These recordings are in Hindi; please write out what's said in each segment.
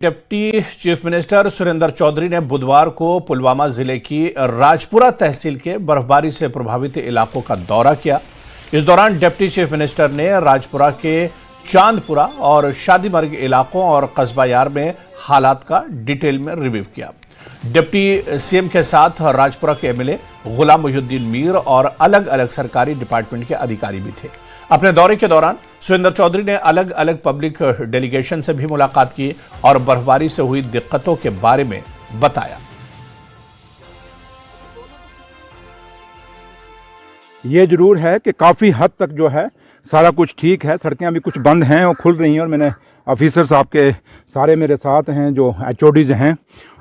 Deputy chief minister Surendra Chaudhary ने बुधवार को पुलवामा जिले की राजपुरा तहसील के बर्फबारी से प्रभावित इलाकों का दौरा किया। इस दौरान डिप्टी चीफ मिनिस्टर ने राजपुरा के चांदपुरा और शादीमर्ग इलाकों और कस्बा यार में हालात का डिटेल में रिव्यू किया। डिप्टी सीएम के साथ राजपुरा के एमएलए गुलाम मोहिउद्दीन मीर और अलग अलग सरकारी डिपार्टमेंट के अधिकारी भी थे। अपने दौरे के दौरान सुरेंद्र चौधरी ने अलग अलग पब्लिक डेलीगेशन से भी मुलाकात की और बर्फबारी से हुई दिक्कतों के बारे में बताया। ये जरूर है कि काफ़ी हद तक जो है सारा कुछ ठीक है। सड़कें अभी कुछ बंद हैं और खुल रही हैं और मैंने ऑफिसर साहब के सारे मेरे साथ हैं जो HODs हैं,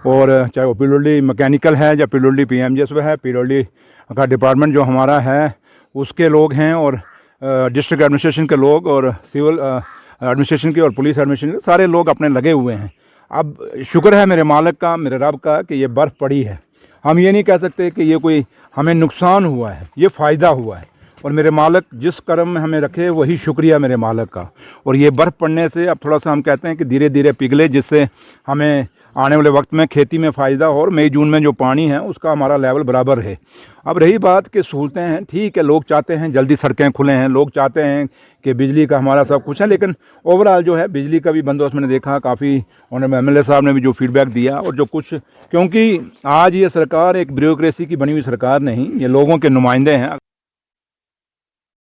और चाहे वो पिलोली मैकेनिकल है या पिलोली PMGSW है, पिलोली का डिपार्टमेंट जो हमारा है उसके लोग हैं, और डिस्ट्रिक्ट एडमिनिस्ट्रेशन के लोग, और सिविल एडमिनिस्ट्रेशन के और पुलिस एडमिनिस्ट्रेशन के सारे लोग अपने लगे हुए हैं। अब शुक्र है मेरे मालिक का, मेरे रब का, कि ये बर्फ़ पड़ी है। हम ये नहीं कह सकते कि ये कोई हमें नुकसान हुआ है, ये फ़ायदा हुआ है, और मेरे मालिक जिस कर्म में हमें रखे वही शुक्रिया मेरे मालिक का। और ये बर्फ़ पड़ने से अब थोड़ा सा हम कहते हैं कि धीरे धीरे पिघले, जिससे हमें आने वाले वक्त में खेती में फ़ायदा हो, और मई जून में जो पानी है उसका हमारा लेवल बराबर है। अब रही बात कि सहूलतें हैं, ठीक है, लोग चाहते हैं जल्दी सड़कें खुलें हैं, लोग चाहते हैं कि बिजली का हमारा सब कुछ है, लेकिन ओवरऑल जो है बिजली का भी बंदोबस्त मैंने देखा काफ़ी, उन्होंने MLA साहब ने भी जो फीडबैक दिया, और जो कुछ, क्योंकि आज ये सरकार एक ब्यूरोक्रेसी की बनी हुई सरकार नहीं, ये लोगों के नुमाइंदे हैं।